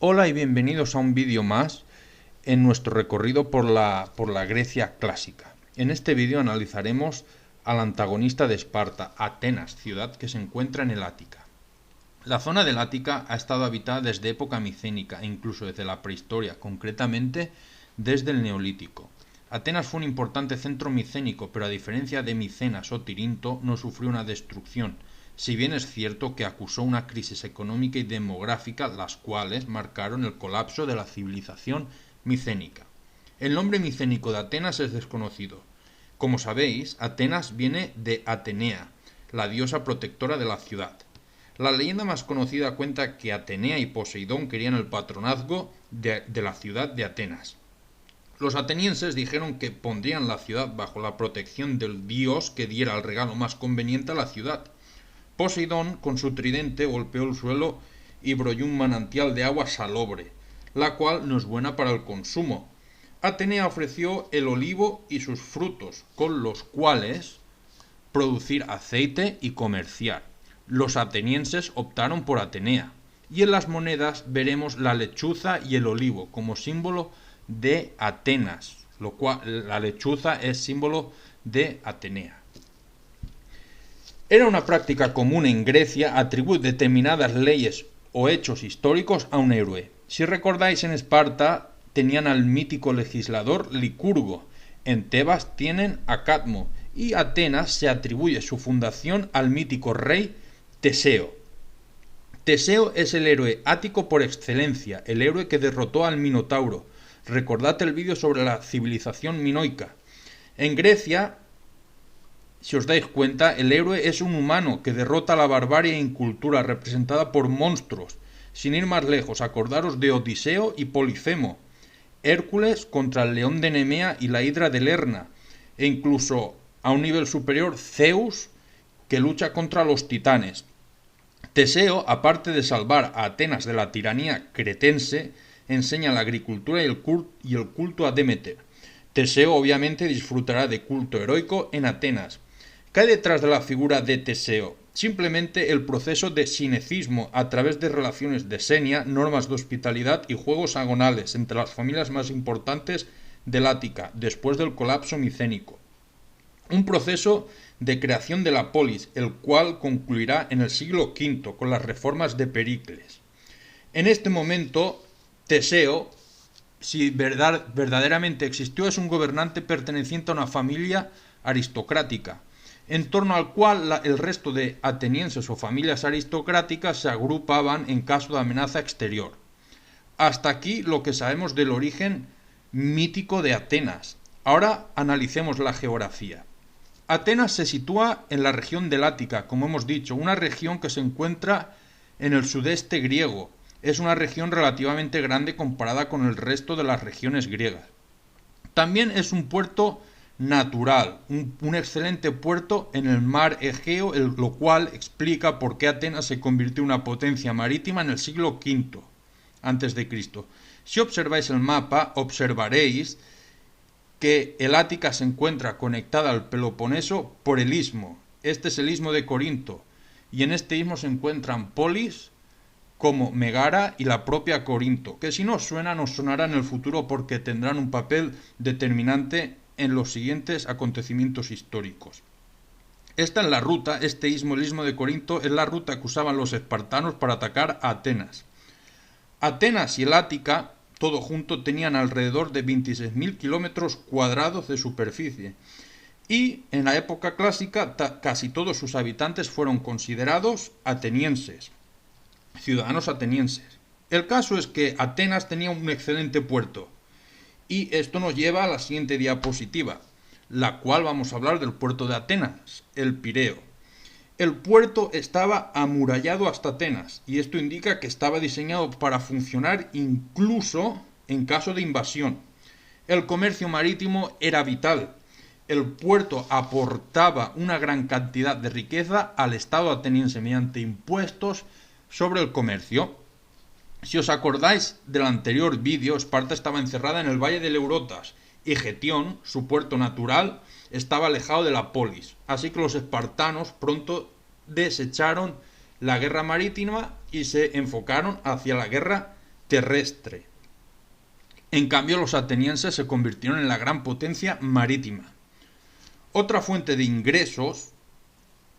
Hola y bienvenidos a un vídeo más en nuestro recorrido por la Grecia clásica. En este vídeo analizaremos al antagonista de Esparta, Atenas, ciudad que se encuentra en el Ática. La zona del Ática ha estado habitada desde época micénica e incluso desde la prehistoria, concretamente desde el Neolítico. Atenas fue un importante centro micénico, pero a diferencia de Micenas o Tirinto, no sufrió una destrucción, si bien es cierto que acusó una crisis económica y demográfica, las cuales marcaron el colapso de la civilización micénica. El nombre micénico de Atenas es desconocido. Como sabéis, Atenas viene de Atenea, la diosa protectora de la ciudad. La leyenda más conocida cuenta que Atenea y Poseidón querían el patronazgo de la ciudad de Atenas. Los atenienses dijeron que pondrían la ciudad bajo la protección del dios que diera el regalo más conveniente a la ciudad. Poseidón, con su tridente, golpeó el suelo y brolló un manantial de agua salobre, la cual no es buena para el consumo. Atenea ofreció el olivo y sus frutos, con los cuales producir aceite y comerciar. Los atenienses optaron por Atenea, y en las monedas veremos la lechuza y el olivo como símbolo de Atenas, lo cual la lechuza es símbolo de Atenea. Era una práctica común en Grecia atribuir determinadas leyes o hechos históricos a un héroe. Si recordáis, en Esparta tenían al mítico legislador Licurgo, en Tebas tienen a Cadmo, y Atenas se atribuye su fundación al mítico rey Teseo. Teseo es el héroe ático por excelencia, el héroe que derrotó al Minotauro. Recordad el vídeo sobre la civilización minoica. En Grecia, si os dais cuenta, el héroe es un humano que derrota la barbarie e incultura representada por monstruos. Sin ir más lejos, acordaros de Odiseo y Polifemo, Hércules contra el león de Nemea y la hidra de Lerna, e incluso a un nivel superior Zeus, que lucha contra los titanes. Teseo, aparte de salvar a Atenas de la tiranía cretense, enseña la agricultura y el culto a Demeter. Teseo obviamente disfrutará de culto heroico en Atenas. ¿Qué hay detrás de la figura de Teseo? Simplemente el proceso de sinecismo a través de relaciones de senia, normas de hospitalidad y juegos agonales entre las familias más importantes del Ática, después del colapso micénico. Un proceso de creación de la polis, el cual concluirá en el siglo V con las reformas de Pericles. En este momento, Teseo, si verdaderamente existió, es un gobernante perteneciente a una familia aristocrática, en torno al cual el resto de atenienses o familias aristocráticas se agrupaban en caso de amenaza exterior. Hasta aquí lo que sabemos del origen mítico de Atenas. Ahora analicemos la geografía. Atenas se sitúa en la región del Ática, como hemos dicho, una región que se encuentra en el sudeste griego. Es una región relativamente grande comparada con el resto de las regiones griegas. También es un puerto natural, un excelente puerto en el mar Egeo, lo cual explica por qué Atenas se convirtió en una potencia marítima en el siglo V a.C. Si observáis el mapa, observaréis que el Ática se encuentra conectada al Peloponeso por el istmo. Este es el istmo de Corinto, y en este istmo se encuentran polis como Megara y la propia Corinto, que si no os suena, nos sonará en el futuro porque tendrán un papel determinante en los siguientes acontecimientos históricos. Esta es la ruta, este istmo, el istmo de Corinto, es la ruta que usaban los espartanos para atacar a Atenas. Atenas y el Ática, todo junto, tenían alrededor de 26.000 kilómetros cuadrados de superficie, y en la época clásica casi todos sus habitantes fueron considerados atenienses, ciudadanos atenienses. El caso es que Atenas tenía un excelente puerto, y esto nos lleva a la siguiente diapositiva, la cual vamos a hablar del puerto de Atenas, el Pireo. El puerto estaba amurallado hasta Atenas, y esto indica que estaba diseñado para funcionar incluso en caso de invasión. El comercio marítimo era vital. El puerto aportaba una gran cantidad de riqueza al Estado ateniense mediante impuestos sobre el comercio. Si os acordáis del anterior vídeo, Esparta estaba encerrada en el valle del Eurotas y Getión, su puerto natural, estaba alejado de la polis. Así que los espartanos pronto desecharon la guerra marítima y se enfocaron hacia la guerra terrestre. En cambio, los atenienses se convirtieron en la gran potencia marítima. Otra fuente de ingresos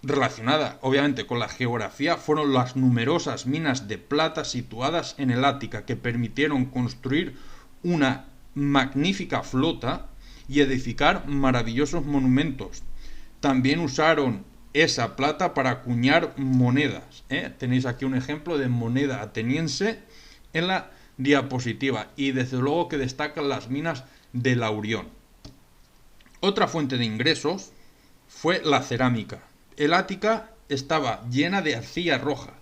relacionada obviamente con la geografía fueron las numerosas minas de plata situadas en el Ática, que permitieron construir una magnífica flota y edificar maravillosos monumentos. También usaron esa plata para acuñar monedas. Tenéis aquí un ejemplo de moneda ateniense en la diapositiva, y desde luego que destacan las minas de Laurión. Otra fuente de ingresos fue la cerámica. El Ática estaba llena de arcilla roja,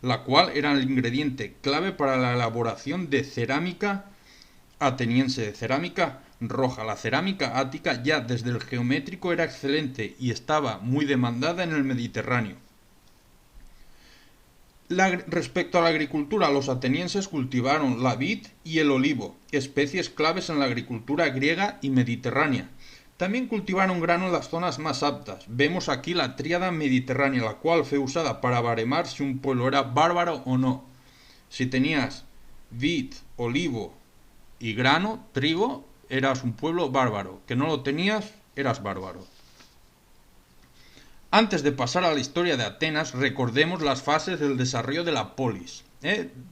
la cual era el ingrediente clave para la elaboración de cerámica ateniense, de cerámica roja. La cerámica ática ya desde el geométrico era excelente y estaba muy demandada en el Mediterráneo. Respecto a la agricultura, los atenienses cultivaron la vid y el olivo, especies claves en la agricultura griega y mediterránea. También cultivaron grano en las zonas más aptas. Vemos aquí la tríada mediterránea, la cual fue usada para baremar si un pueblo era bárbaro o no. Si tenías vid, olivo y grano, trigo, eras un pueblo bárbaro. Que no lo tenías, eras bárbaro. Antes de pasar a la historia de Atenas, recordemos las fases del desarrollo de la polis.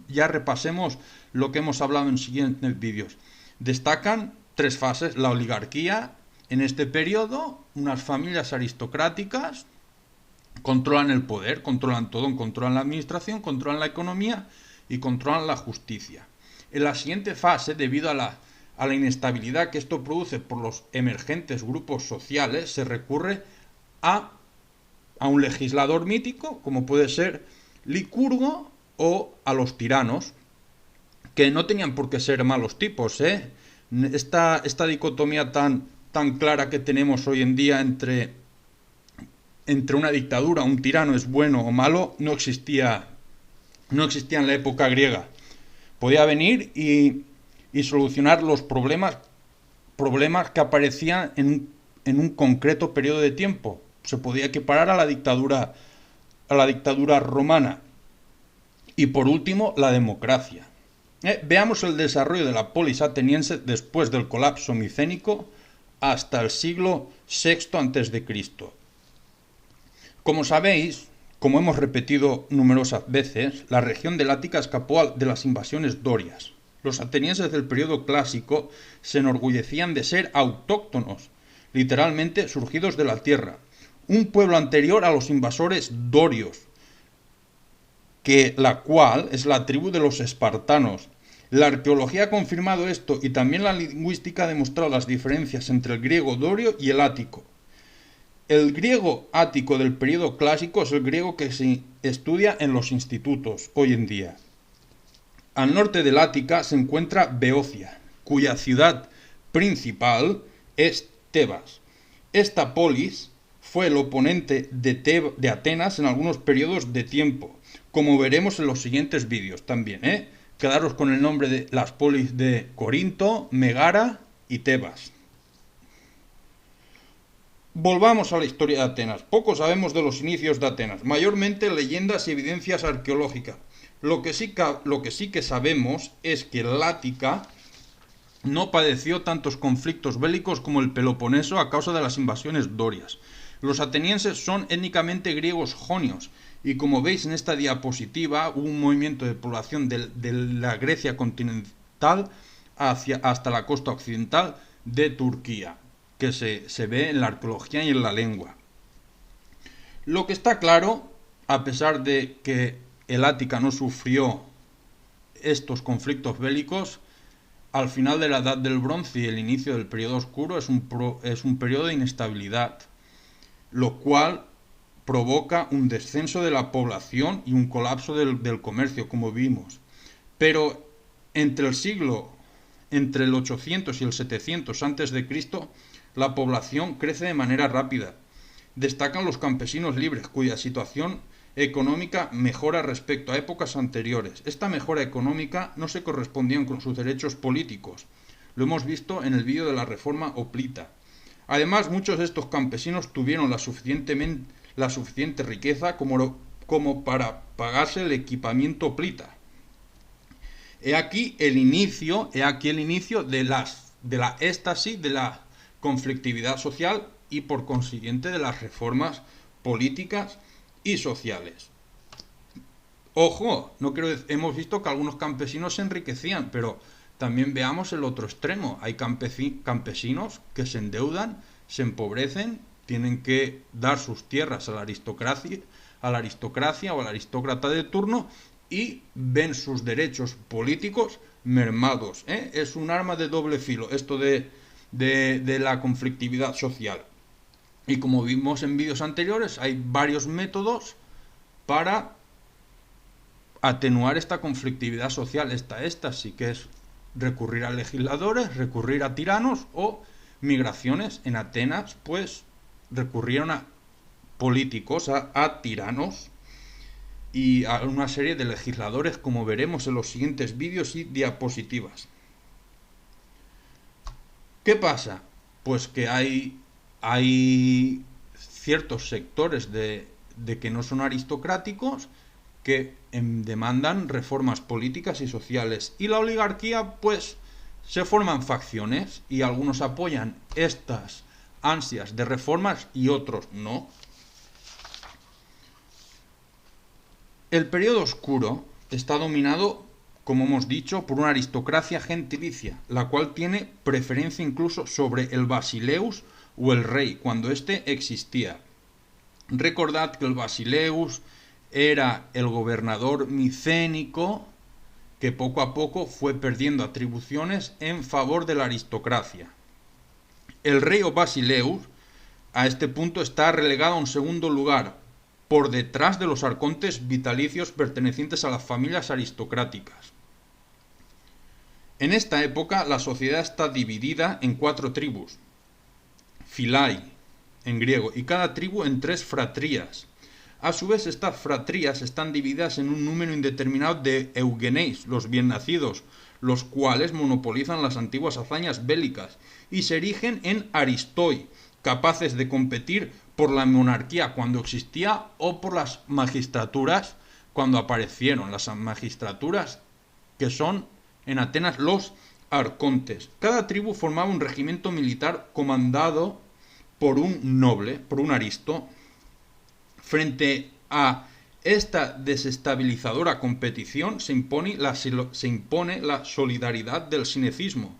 Ya repasemos lo que hemos hablado en siguientes vídeos. Destacan 3 fases: la oligarquía. En este periodo, unas familias aristocráticas controlan el poder, controlan todo, controlan la administración, controlan la economía y controlan la justicia. En la siguiente fase, debido a la inestabilidad que esto produce por los emergentes grupos sociales, se recurre a un legislador mítico, como puede ser Licurgo, o a los tiranos, que no tenían por qué ser malos tipos. Esta dicotomía tan clara que tenemos hoy en día entre una dictadura, un tirano es bueno o malo, no existía en la época griega. Podía venir y solucionar los problemas que aparecían en un concreto periodo de tiempo. Se podía equiparar a la dictadura romana. Y por último, la democracia. Veamos el desarrollo de la polis ateniense después del colapso micénico hasta el siglo VI a.C. Como sabéis, como hemos repetido numerosas veces, la región del Ática escapó de las invasiones dorias. Los atenienses del periodo clásico se enorgullecían de ser autóctonos, literalmente surgidos de la tierra, un pueblo anterior a los invasores dorios, la cual es la tribu de los espartanos. La arqueología ha confirmado esto, y también la lingüística ha demostrado las diferencias entre el griego dorio y el ático. El griego ático del periodo clásico es el griego que se estudia en los institutos hoy en día. Al norte del Ática se encuentra Beocia, cuya ciudad principal es Tebas. Esta polis fue el oponente de Atenas en algunos periodos de tiempo, como veremos en los siguientes vídeos también. Quedaros con el nombre de las polis de Corinto, Megara y Tebas. Volvamos a la historia de Atenas. Poco sabemos de los inicios de Atenas, mayormente leyendas y evidencias arqueológicas. Lo que sí que sabemos es que el Ática no padeció tantos conflictos bélicos como el Peloponeso a causa de las invasiones dorias. Los atenienses son étnicamente griegos jonios, y como veis en esta diapositiva, hubo un movimiento de población de la Grecia continental hasta la costa occidental de Turquía, que se ve en la arqueología y en la lengua. Lo que está claro, a pesar de que el Ática no sufrió estos conflictos bélicos, al final de la Edad del Bronce y el inicio del periodo oscuro es un periodo de inestabilidad, lo cual provoca un descenso de la población y un colapso del comercio, como vimos. Pero entre el 800 y el 700 a.C., la población crece de manera rápida. Destacan los campesinos libres, cuya situación económica mejora respecto a épocas anteriores. Esta mejora económica no se correspondía con sus derechos políticos. Lo hemos visto en el vídeo de la reforma hoplita. Además, muchos de estos campesinos tuvieron la suficiente riqueza como para pagarse el equipamiento hoplita. He aquí el inicio de la éxtasis, de la conflictividad social y por consiguiente de las reformas políticas y sociales. Ojo, hemos visto que algunos campesinos se enriquecían, pero también veamos el otro extremo. Hay campesinos que se endeudan, se empobrecen, tienen que dar sus tierras a la aristocracia o al aristócrata de turno y ven sus derechos políticos mermados. Es un arma de doble filo esto de la conflictividad social. Y como vimos en vídeos anteriores, hay varios métodos para atenuar esta conflictividad social, esta éxtasis, que es recurrir a legisladores, recurrir a tiranos o migraciones. En Atenas, pues, recurrieron a políticos, a tiranos y a una serie de legisladores, como veremos en los siguientes vídeos y diapositivas. ¿Qué pasa? Pues que hay ciertos sectores de que no son aristocráticos que demandan reformas políticas y sociales, y la oligarquía, pues, se forman facciones y algunos apoyan estas ansias de reformas y otros no. El periodo oscuro está dominado, como hemos dicho, por una aristocracia gentilicia, la cual tiene preferencia incluso sobre el basileus o el rey, cuando éste existía. Recordad que el basileus era el gobernador micénico que poco a poco fue perdiendo atribuciones en favor de la aristocracia. El rey o basileus a este punto está relegado a un segundo lugar, por detrás de los arcontes vitalicios pertenecientes a las familias aristocráticas. En esta época la sociedad está dividida en 4 tribus, philai en griego, y cada tribu en 3 fratrías. A su vez, estas fratrías están divididas en un número indeterminado de eugeneis, los bien nacidos, los cuales monopolizan las antiguas hazañas bélicas y se erigen en aristoi, capaces de competir por la monarquía cuando existía o por las magistraturas cuando aparecieron. Las magistraturas que son en Atenas los arcontes. Cada tribu formaba un regimiento militar comandado por un noble, por un aristo. Frente a esta desestabilizadora competición se impone la solidaridad del sinecismo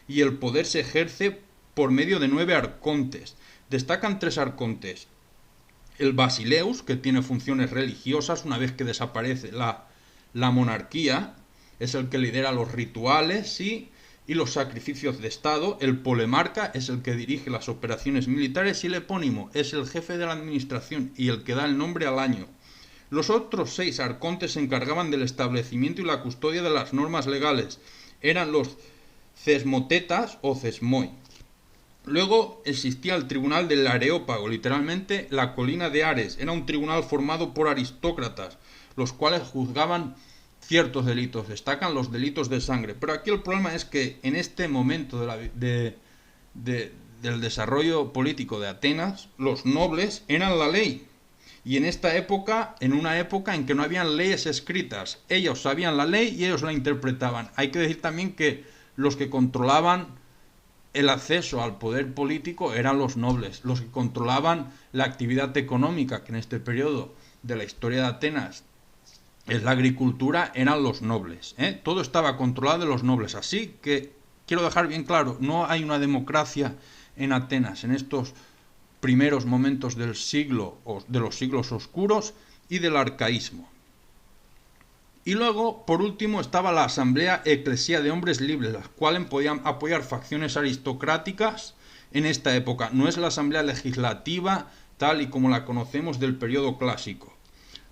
y el poder se ejerce por medio de 9 arcontes. Destacan 3 arcontes. El basileus, que tiene funciones religiosas una vez que desaparece la monarquía, es el que lidera los rituales y los sacrificios de Estado. El polemarca es el que dirige las operaciones militares y el epónimo es el jefe de la administración y el que da el nombre al año. Los otros 6 arcontes se encargaban del establecimiento y la custodia de las normas legales. Eran los cesmotetas o cesmoi. Luego existía el tribunal del Areópago, literalmente la colina de Ares. Era un tribunal formado por aristócratas, los cuales juzgaban ciertos delitos, destacan los delitos de sangre. Pero aquí el problema es que en este momento del desarrollo político de Atenas, los nobles eran la ley. Y en esta época, en una época en que no habían leyes escritas, ellos sabían la ley y ellos la interpretaban. Hay que decir también que los que controlaban el acceso al poder político eran los nobles, los que controlaban la actividad económica, que en este periodo de la historia de Atenas es la agricultura, eran los nobles. Todo estaba controlado de los nobles. Así que quiero dejar bien claro, no hay una democracia en Atenas en estos primeros momentos del siglo, o de los siglos oscuros y del arcaísmo. Y luego, por último, estaba la asamblea eclesía de hombres libres, las cuales podían apoyar facciones aristocráticas en esta época. No es la asamblea legislativa tal y como la conocemos del periodo clásico.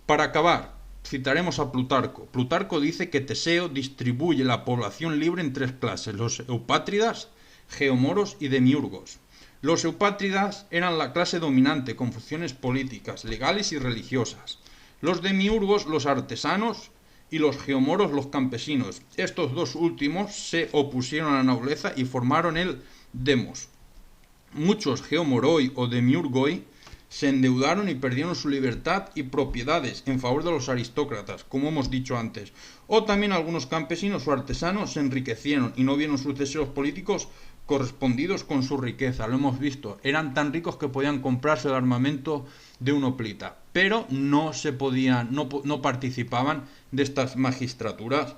Para acabar, citaremos a Plutarco. Plutarco dice que Teseo distribuye la población libre en 3 clases, los eupátridas, geomoros y demiurgos. Los eupátridas eran la clase dominante con funciones políticas, legales y religiosas. Los demiurgos, los artesanos, y los geomoros, los campesinos. Estos 2 últimos se opusieron a la nobleza y formaron el demos. Muchos geomoroi o demiurgoi se endeudaron y perdieron su libertad y propiedades en favor de los aristócratas, como hemos dicho antes. O también algunos campesinos o artesanos se enriquecieron y no vieron sucesores políticos correspondidos con su riqueza. Lo hemos visto, eran tan ricos que podían comprarse el armamento de una hoplita, pero no se podían, no participaban de estas magistraturas.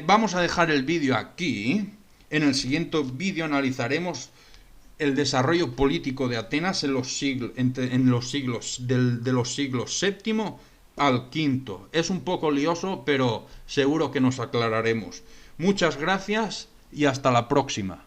Vamos a dejar el vídeo aquí. En el siguiente vídeo analizaremos el desarrollo político de Atenas de los siglos VII al V. Es un poco lioso, pero seguro que nos aclararemos. Muchas gracias y hasta la próxima.